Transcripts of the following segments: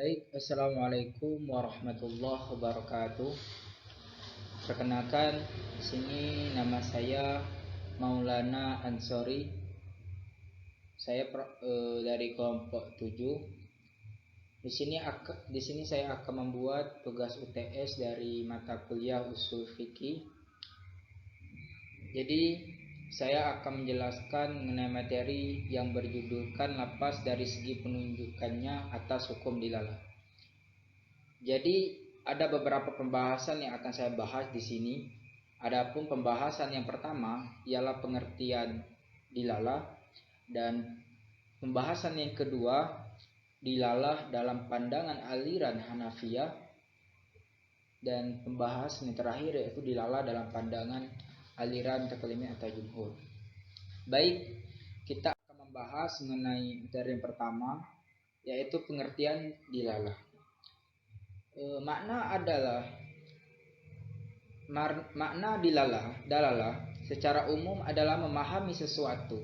Baik, assalamualaikum warahmatullahi wabarakatuh. Perkenalkan, di sini nama saya Maulana Ansori. Saya dari kelompok 7. Di sini saya akan membuat tugas UTS dari mata kuliah Ushul Fikih. Jadi, saya akan menjelaskan mengenai materi yang berjudulkan lapas dari segi penunjukannya atas hukum dilalah. Jadi ada beberapa pembahasan yang akan saya bahas di sini. Adapun pembahasan yang pertama ialah pengertian dilalah, dan pembahasan yang kedua dilalah dalam pandangan aliran Hanafiyah, dan pembahasan yang terakhir yaitu dilalah dalam pandangan aliran Taklimin atau Jumhur. Baik, kita akan membahas mengenai materi yang pertama, yaitu pengertian dilalah. Makna dalalah secara umum adalah memahami sesuatu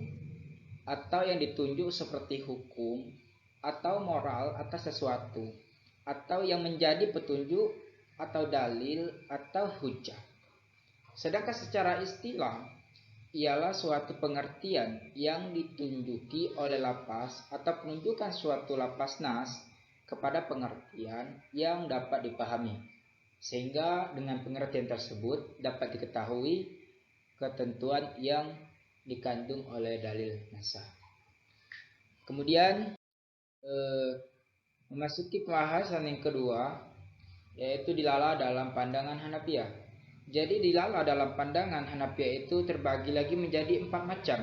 atau yang ditunjuk seperti hukum atau moral atas sesuatu, atau yang menjadi petunjuk atau dalil atau hujjah. Sedangkan secara istilah ialah suatu pengertian yang ditunjuki oleh lafaz atau penunjukan suatu lafaz nas kepada pengertian yang dapat dipahami, sehingga dengan pengertian tersebut dapat diketahui ketentuan yang dikandung oleh dalil nasah. Kemudian memasuki pembahasan yang kedua, yaitu dilalah dalam pandangan Hanafiyah. Jadi dilalah dalam pandangan Hanafiyah itu terbagi lagi menjadi 4 macam.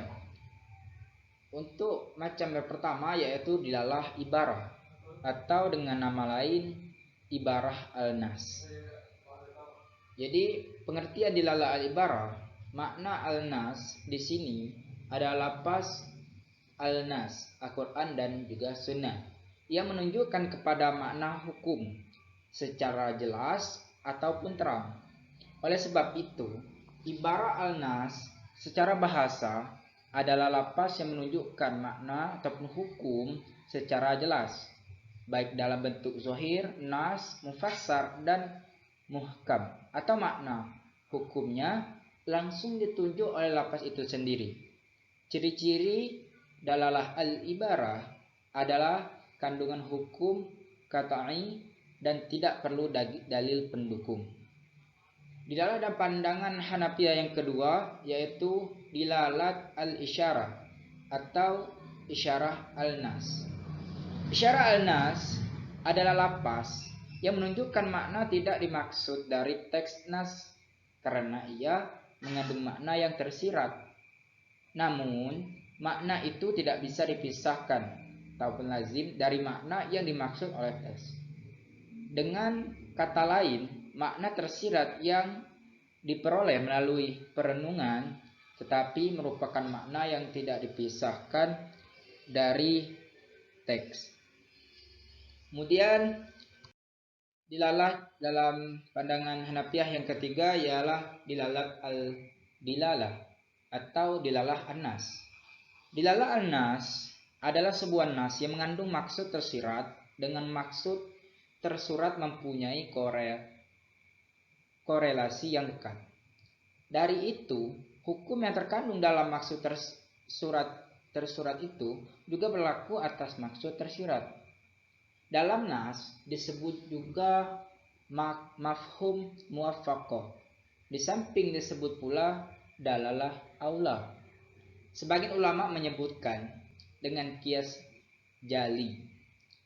Untuk macam yang pertama yaitu dilalah ibarah, atau dengan nama lain ibarah al-nas. Jadi pengertian dilalah al-ibarah, makna al-nas di sini adalah lafaz al-nas, Al-Quran dan juga sunnah, yang menunjukkan kepada makna hukum secara jelas ataupun terang. Oleh sebab itu, ibarah al-nas secara bahasa adalah lafaz yang menunjukkan makna ataupun hukum secara jelas, baik dalam bentuk zahir, nas, mufassar, dan muhkam, atau makna hukumnya langsung ditunjuk oleh lafaz itu sendiri. Ciri-ciri dalalah al-ibarah adalah kandungan hukum qat'i dan tidak perlu dalil pendukung. Dilalah dalam pandangan Hanafiyah yang kedua yaitu dilalat al-isyarah atau isyarah al-nas. Isyarah al-nas adalah lafaz yang menunjukkan makna tidak dimaksud dari teks nas karena ia mengandung makna yang tersirat. Namun, makna itu tidak bisa dipisahkan ataupun lazim dari makna yang dimaksud oleh teks. Dengan kata lain, makna tersirat yang diperoleh melalui perenungan tetapi merupakan makna yang tidak dipisahkan dari teks. Kemudian dilalah dalam pandangan Hanafiyah yang ketiga ialah dilalat al-dilalah atau dilalah an-nas. Dilalah an-nas adalah sebuah nas yang mengandung maksud tersirat dengan maksud tersurat mempunyai korelasi yang dekat. Dari itu, hukum yang terkandung dalam maksud tersurat itu juga berlaku atas maksud tersirat. Dalam nas disebut juga mafhum muwaffaqah. Di samping disebut pula dalalah aula. Sebagian ulama menyebutkan dengan kias jali.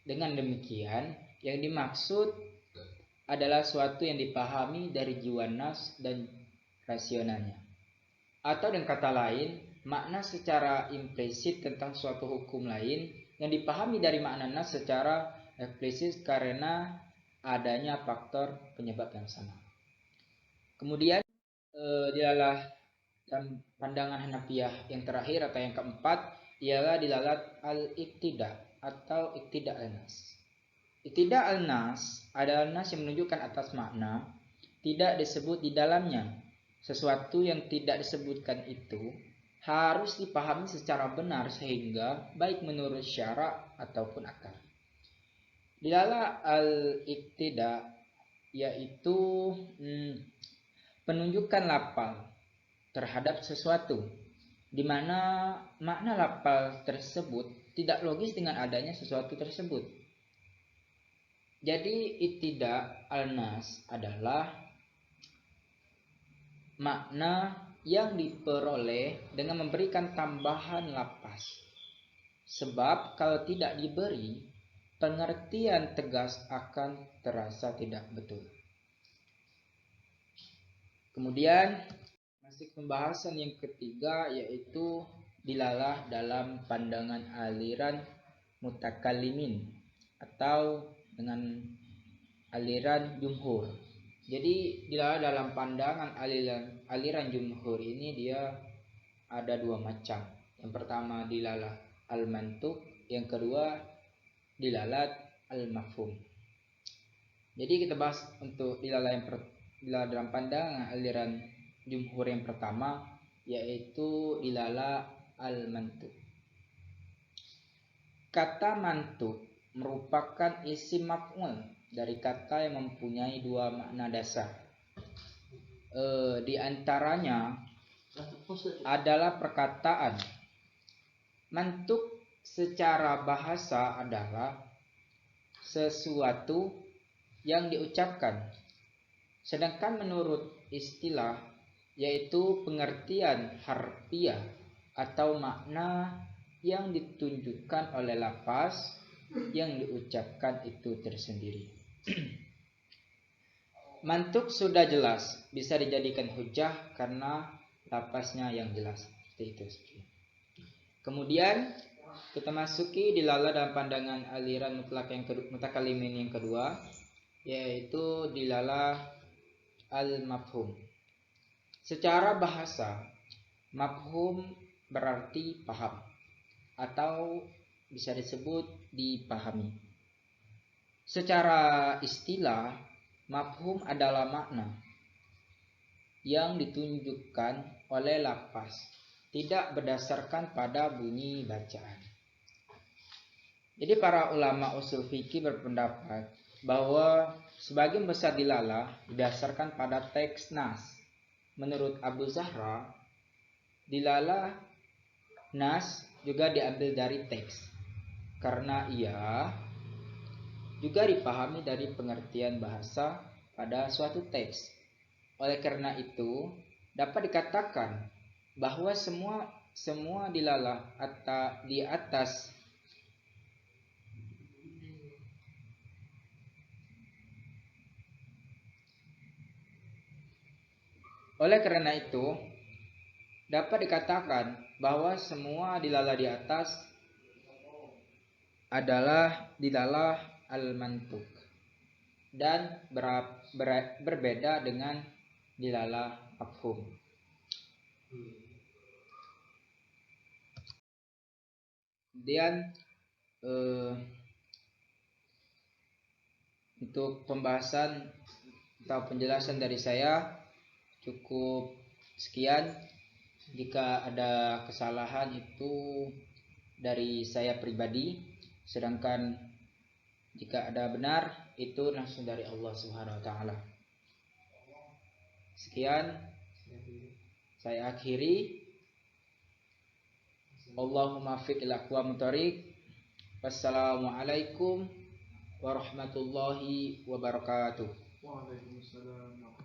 Dengan demikian, yang dimaksud adalah suatu yang dipahami dari jiwa nas dan rasionalnya. Atau dengan kata lain, makna secara implisit tentang suatu hukum lain yang dipahami dari makna nas secara eksplisit karena adanya faktor penyebab yang sama. Kemudian dilalah dan pandangan Hanafiyah yang terakhir atau yang keempat ialah dilalat al-iktida atau iktida al-nas. Iktida al-nas adalah nas yang menunjukkan atas makna tidak disebut di dalamnya. Sesuatu yang tidak disebutkan itu harus dipahami secara benar sehingga baik menurut syara ataupun akal. Dilalah al-iktida yaitu penunjukan lafal terhadap sesuatu di mana makna lafal tersebut tidak logis dengan adanya sesuatu tersebut. Jadi iktida al-nas adalah makna yang diperoleh dengan memberikan tambahan lapas. Sebab kalau tidak diberi, pengertian tegas akan terasa tidak betul. Kemudian masih pembahasan yang ketiga yaitu dilalah dalam pandangan aliran mutakallimin atau dengan aliran jumhur. Jadi dilalah dalam pandangan aliran jumhur ini dia ada dua macam. Yang pertama dilalah al-mantuq, yang kedua dilalat al-mafhum. Jadi kita bahas untuk dilalah dalam pandangan aliran jumhur yang pertama yaitu dilalah al-mantuq. Kata mantuq merupakan isim maf'ul dari kata yang mempunyai dua makna dasar. Di antaranya adalah perkataan. Mantuq secara bahasa adalah sesuatu yang diucapkan. Sedangkan menurut istilah yaitu pengertian harfiah atau makna yang ditunjukkan oleh lafaz yang diucapkan itu tersendiri. Mantuq sudah jelas bisa dijadikan hujah karena lafaznya yang jelas. Seperti itu. Kemudian kita masuki dilalah dalam pandangan aliran mutlak yang mutakallimin yang kedua yaitu dilalah al-mafhum. Secara bahasa mafhum berarti paham atau bisa disebut dipahami. Secara istilah mafhum adalah makna yang ditunjukkan oleh lafaz, tidak berdasarkan pada bunyi bacaan. Jadi para ulama usul fikih berpendapat bahwa sebagian besar dilalah didasarkan pada teks nas. Menurut Abu Zahra, dilalah nas juga diambil dari teks karena ia juga dipahami dari pengertian bahasa pada suatu teks. Oleh karena itu, dapat dikatakan bahwa semua dilalah di atas Oleh karena itu, dapat dikatakan bahwa semua dilalah di atas adalah dilalah al-mantuq dan berbeda dengan dilalah mafhum. Kemudian untuk pembahasan atau penjelasan dari saya cukup sekian. Jika ada kesalahan itu dari saya pribadi, sedangkan jika ada benar itu langsung dari Allah Subhanahu wa taala. Sekian saya akhiri. Allahumma fiq ila aqwamit thoriq. Wassalamualaikum warahmatullahi wabarakatuh. Waalaikumsalam.